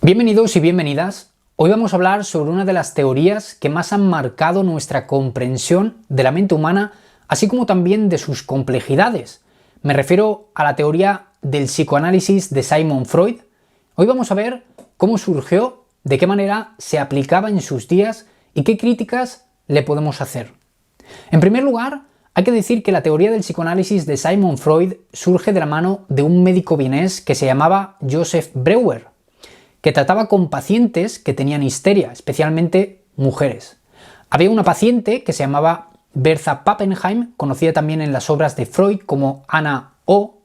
Bienvenidos y bienvenidas. Hoy vamos a hablar sobre una de las teorías que más han marcado nuestra comprensión de la mente humana, así como también de sus complejidades. Me refiero a la teoría del psicoanálisis de Sigmund Freud. Hoy vamos a ver cómo surgió, de qué manera se aplicaba en sus días y qué críticas le podemos hacer. En primer lugar, hay que decir que la teoría del psicoanálisis de Sigmund Freud surge de la mano de un médico vienés que se llamaba Joseph Breuer, que trataba con pacientes que tenían histeria, especialmente mujeres. Había una paciente que se llamaba Bertha Pappenheim, conocida también en las obras de Freud como Anna O,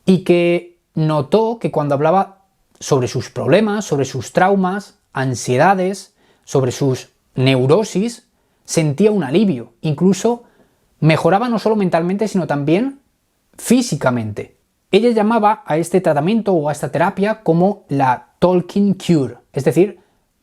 y que notó que cuando hablaba sobre sus problemas, sobre sus traumas, ansiedades, sobre sus neurosis, sentía un alivio, incluso mejoraba no solo mentalmente, sino también físicamente. Ella llamaba a este tratamiento o a esta terapia como la talking cure, es decir,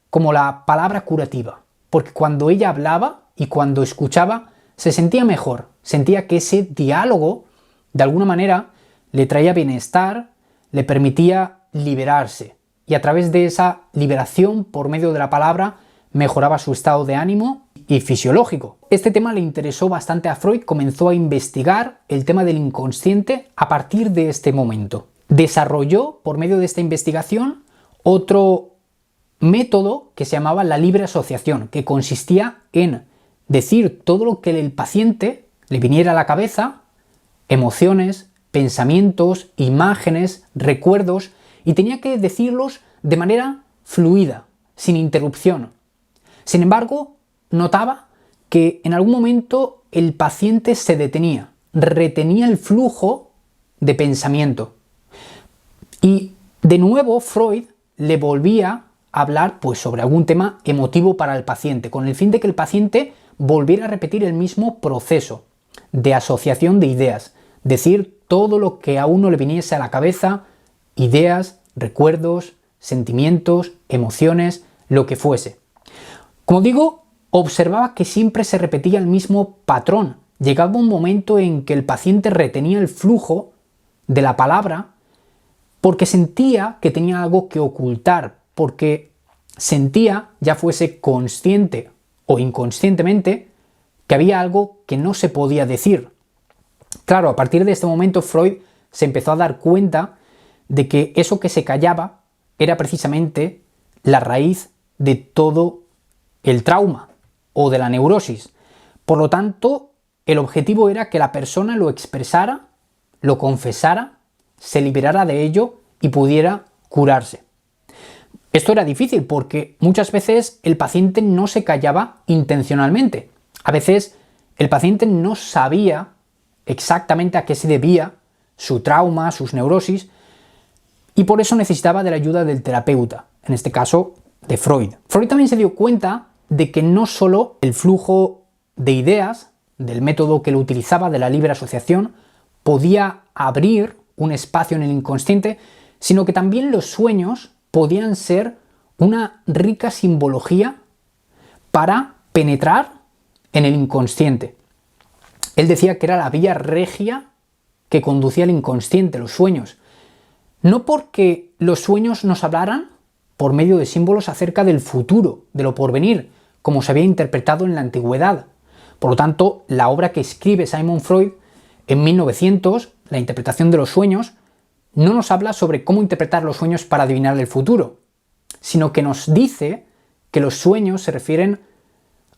como la palabra curativa, porque cuando ella hablaba y cuando escuchaba se sentía mejor, sentía que ese diálogo de alguna manera le traía bienestar, le permitía liberarse y a través de esa liberación por medio de la palabra mejoraba su estado de ánimo y fisiológico. Este tema le interesó bastante a Freud, comenzó a investigar el tema del inconsciente a partir de este momento. Desarrolló, por medio de esta investigación, otro método que se llamaba la libre asociación, que consistía en decir todo lo que el paciente le viniera a la cabeza, emociones, pensamientos, imágenes, recuerdos, y tenía que decirlos de manera fluida, sin interrupción. Sin embargo, notaba que en algún momento el paciente se detenía, retenía el flujo de pensamiento. Y de nuevo Freud le volvía a hablar sobre algún tema emotivo para el paciente, con el fin de que el paciente volviera a repetir el mismo proceso de asociación de ideas, decir todo lo que a uno le viniese a la cabeza, ideas, recuerdos, sentimientos, emociones, lo que fuese. Como digo, observaba que siempre se repetía el mismo patrón. Llegaba un momento en que el paciente retenía el flujo de la palabra porque sentía que tenía algo que ocultar, porque sentía, ya fuese consciente o inconscientemente, que había algo que no se podía decir. Claro, a partir de este momento Freud se empezó a dar cuenta de que eso que se callaba era precisamente la raíz de todo el trauma o de la neurosis. Por lo tanto, el objetivo era que la persona lo expresara, lo confesara, se liberara de ello y pudiera curarse. Esto era difícil porque muchas veces el paciente no se callaba intencionalmente. A veces el paciente no sabía exactamente a qué se debía su trauma, sus neurosis, y por eso necesitaba de la ayuda del terapeuta, en este caso de Freud. Freud también se dio cuenta de que no solo el flujo de ideas, del método que él utilizaba, de la libre asociación, podía abrir un espacio en el inconsciente, sino que también los sueños podían ser una rica simbología para penetrar en el inconsciente. Él decía que era la vía regia que conducía al inconsciente, los sueños. No porque los sueños nos hablaran por medio de símbolos acerca del futuro, de lo porvenir, como se había interpretado en la antigüedad. Por lo tanto, la obra que escribe Sigmund Freud en 1900, la interpretación de los sueños, no nos habla sobre cómo interpretar los sueños para adivinar el futuro, sino que nos dice que los sueños se refieren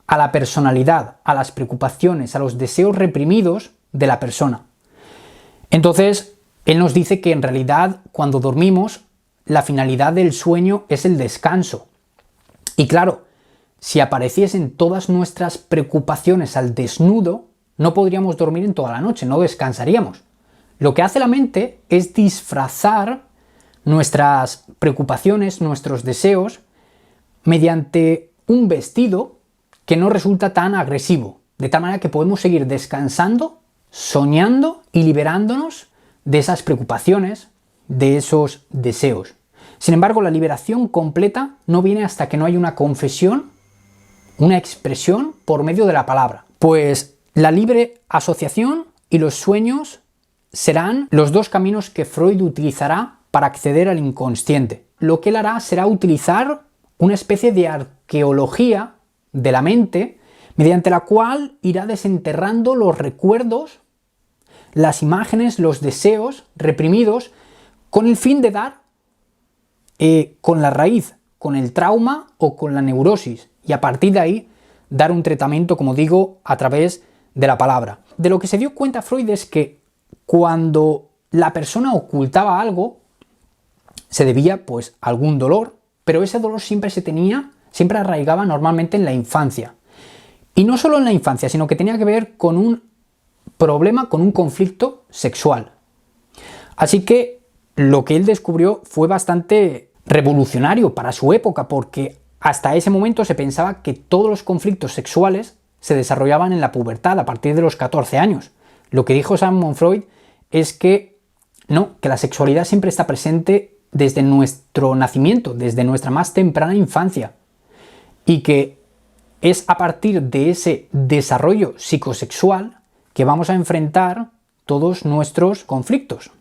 a la personalidad, a las preocupaciones, a los deseos reprimidos de la persona. Entonces, él nos dice que en realidad cuando dormimos, la finalidad del sueño es el descanso. Y claro, si apareciesen todas nuestras preocupaciones al desnudo, no podríamos dormir en toda la noche, no descansaríamos. Lo que hace la mente es disfrazar nuestras preocupaciones, nuestros deseos, mediante un vestido que no resulta tan agresivo, de tal manera que podemos seguir descansando, soñando y liberándonos de esas preocupaciones, de esos deseos. Sin embargo, la liberación completa no viene hasta que no hay una confesión, una expresión por medio de la palabra. Pues la libre asociación y los sueños serán los dos caminos que Freud utilizará para acceder al inconsciente. lo que él hará será utilizar una especie de arqueología de la mente, mediante la cual irá desenterrando los recuerdos, las imágenes, los deseos reprimidos, con el fin de dar con la raíz, con el trauma o con la neurosis, y a partir de ahí dar un tratamiento, como digo, a través de la palabra. De lo que se dio cuenta Freud es que cuando la persona ocultaba algo, se debía pues a algún dolor, pero ese dolor siempre arraigaba normalmente en la infancia. Y no solo en la infancia, sino que tenía que ver con un problema, con un conflicto sexual. Así que lo que él descubrió fue bastante revolucionario para su época, porque hasta ese momento se pensaba que todos los conflictos sexuales se desarrollaban en la pubertad, a partir de los 14 años. Lo que dijo Sigmund Freud es que no, que la sexualidad siempre está presente desde nuestro nacimiento, desde nuestra más temprana infancia, y que es a partir de ese desarrollo psicosexual que vamos a enfrentar todos nuestros conflictos.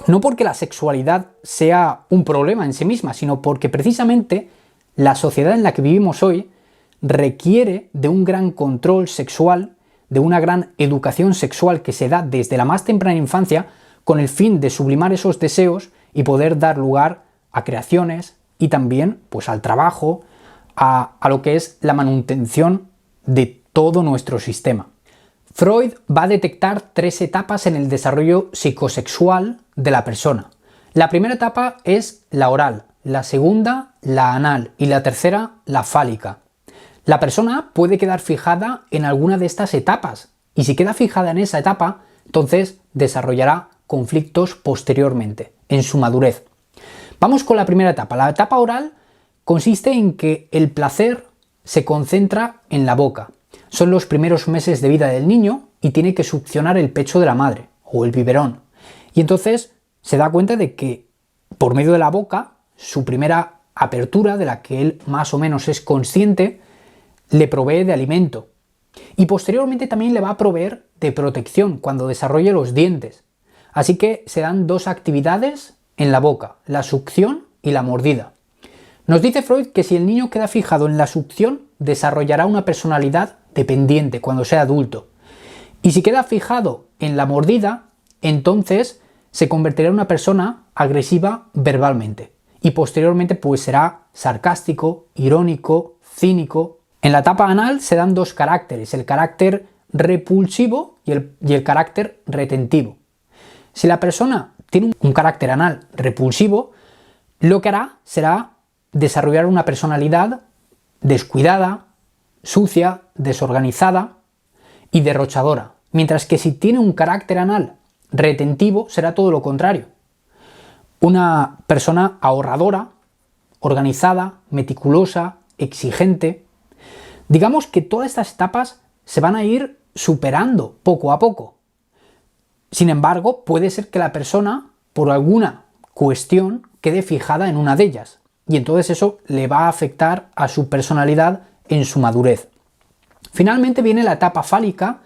No porque la sexualidad sea un problema en sí misma, sino porque precisamente la sociedad en la que vivimos hoy requiere de un gran control sexual, de una gran educación sexual que se da desde la más temprana infancia, con el fin de sublimar esos deseos y poder dar lugar a creaciones y también pues al trabajo, a lo que es la manutención de todo nuestro sistema. Freud va a detectar 3 etapas en el desarrollo psicosexual de la persona. La primera etapa es la oral, la segunda la anal y la tercera la fálica. La persona puede quedar fijada en alguna de estas etapas, y si queda fijada en esa etapa, entonces desarrollará conflictos posteriormente, en su madurez. Vamos con la primera etapa. La etapa oral consiste en que el placer se concentra en la boca. Son los primeros meses de vida del niño y tiene que succionar el pecho de la madre o el biberón. Y entonces se da cuenta de que por medio de la boca, su primera apertura, de la que él más o menos es consciente, le provee de alimento. Y posteriormente también le va a proveer de protección cuando desarrolle los dientes. Así que se dan 2 actividades en la boca, la succión y la mordida. Nos dice Freud que si el niño queda fijado en la succión, desarrollará una personalidad dependiente cuando sea adulto. Y si queda fijado en la mordida, entonces se convertirá en una persona agresiva verbalmente. Y posteriormente pues será sarcástico, irónico, cínico. En la etapa anal se dan 2 caracteres, el carácter repulsivo y el carácter retentivo. Si la persona tiene un carácter anal repulsivo, lo que hará será desarrollar una personalidad descuidada, sucia, desorganizada y derrochadora, mientras que si tiene un carácter anal retentivo será todo lo contrario. Una persona ahorradora, organizada, meticulosa, exigente. Digamos que todas estas etapas se van a ir superando poco a poco. Sin embargo, puede ser que la persona, por alguna cuestión, quede fijada en una de ellas, y entonces eso le va a afectar a su personalidad en su madurez. Finalmente viene la etapa fálica,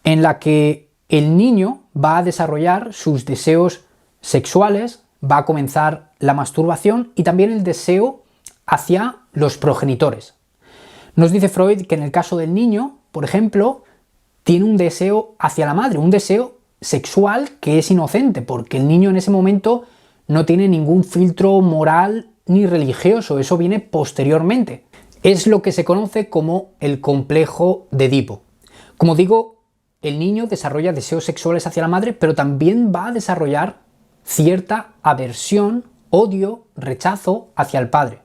en la que el niño va a desarrollar sus deseos sexuales, va a comenzar la masturbación y también el deseo hacia los progenitores. Nos dice Freud que en el caso del niño, por ejemplo, tiene un deseo hacia la madre, un deseo sexual que es inocente, porque el niño en ese momento no tiene ningún filtro moral ni religioso, eso viene posteriormente. Es lo que se conoce como el complejo de Edipo. Como digo, el niño desarrolla deseos sexuales hacia la madre, pero también va a desarrollar cierta aversión, odio, rechazo hacia el padre.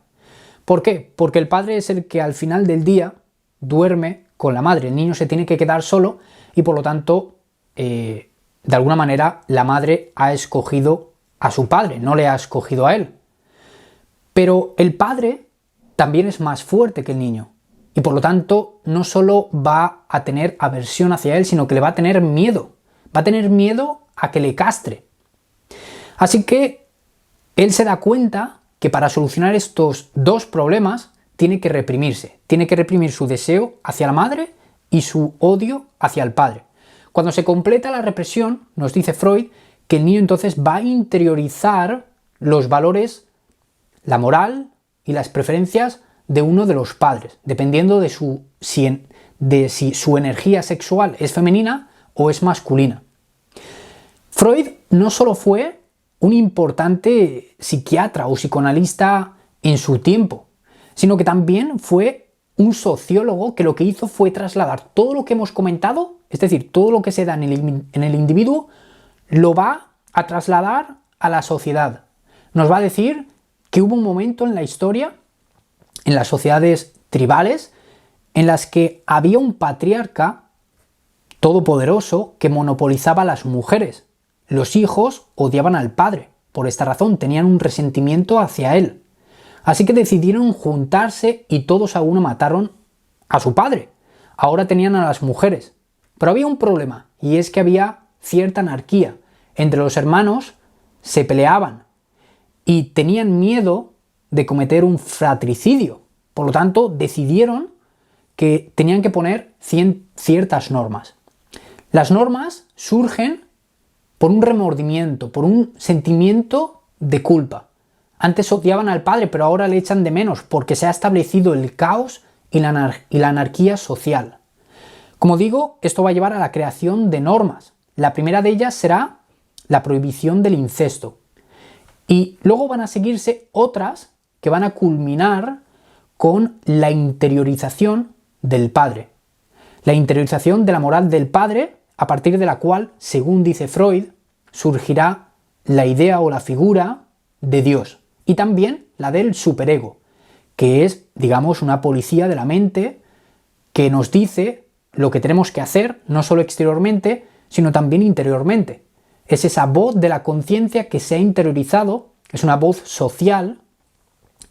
¿Por qué? Porque el padre es el que al final del día duerme con la madre. El niño se tiene que quedar solo y por lo tanto, de alguna manera, la madre ha escogido a su padre, no le ha escogido a él. Pero el padre también es más fuerte que el niño y por lo tanto no solo va a tener aversión hacia él, sino que le va a tener miedo. Va a tener miedo a que le castre. Así que él se da cuenta que para solucionar estos 2 problemas tiene que reprimirse. Tiene que reprimir su deseo hacia la madre y su odio hacia el padre. Cuando se completa la represión, nos dice Freud que el niño entonces va a interiorizar los valores la moral y las preferencias de uno de los padres, dependiendo de si su energía sexual es femenina o es masculina. Freud no solo fue un importante psiquiatra o psicoanalista en su tiempo, sino que también fue un sociólogo que lo que hizo fue trasladar todo lo que hemos comentado, es decir, todo lo que se da en el individuo, lo va a trasladar a la sociedad. Nos va a decir que hubo un momento en la historia, en las sociedades tribales, en las que había un patriarca todopoderoso que monopolizaba a las mujeres. Los hijos odiaban al padre, por esta razón tenían un resentimiento hacia él. Así que decidieron juntarse y todos a uno mataron a su padre. Ahora tenían a las mujeres. Pero había un problema, y es que había cierta anarquía. Entre los hermanos se peleaban y tenían miedo de cometer un fratricidio. Por lo tanto, decidieron que tenían que poner ciertas normas. Las normas surgen por un remordimiento, por un sentimiento de culpa. Antes odiaban al padre, pero ahora le echan de menos porque se ha establecido el caos y la anarquía social. Como digo, esto va a llevar a la creación de normas. La primera de ellas será la prohibición del incesto. Y luego van a seguirse otras que van a culminar con la interiorización del padre. La interiorización de la moral del padre, a partir de la cual, según dice Freud, surgirá la idea o la figura de Dios. Y también la del superego, que es, digamos, una policía de la mente que nos dice lo que tenemos que hacer, no solo exteriormente, sino también interiormente. Es esa voz de la conciencia que se ha interiorizado, es una voz social,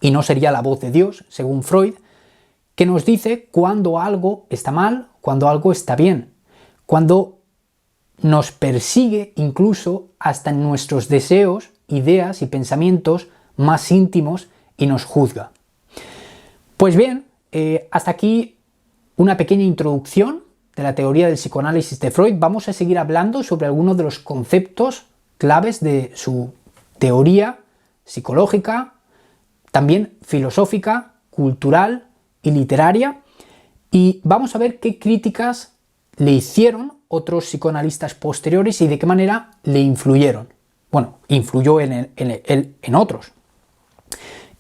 y no sería la voz de Dios, según Freud, que nos dice cuando algo está mal, cuando algo está bien, cuando nos persigue incluso hasta en nuestros deseos, ideas y pensamientos más íntimos y nos juzga. Pues bien, hasta aquí una pequeña introducción de la teoría del psicoanálisis de Freud. Vamos a seguir hablando sobre algunos de los conceptos claves de su teoría psicológica, también filosófica, cultural y literaria, y vamos a ver qué críticas le hicieron otros psicoanalistas posteriores y de qué manera le influyeron. Bueno, influyó en otros.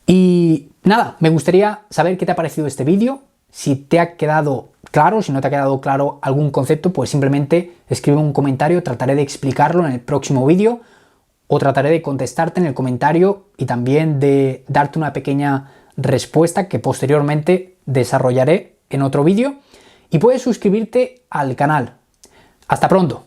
Y nada, me gustaría saber qué te ha parecido este vídeo. Si te ha quedado claro, si no te ha quedado claro algún concepto, pues simplemente escribe un comentario, trataré de explicarlo en el próximo vídeo, o trataré de contestarte en el comentario y también de darte una pequeña respuesta que posteriormente desarrollaré en otro vídeo. Y puedes suscribirte al canal. ¡Hasta pronto!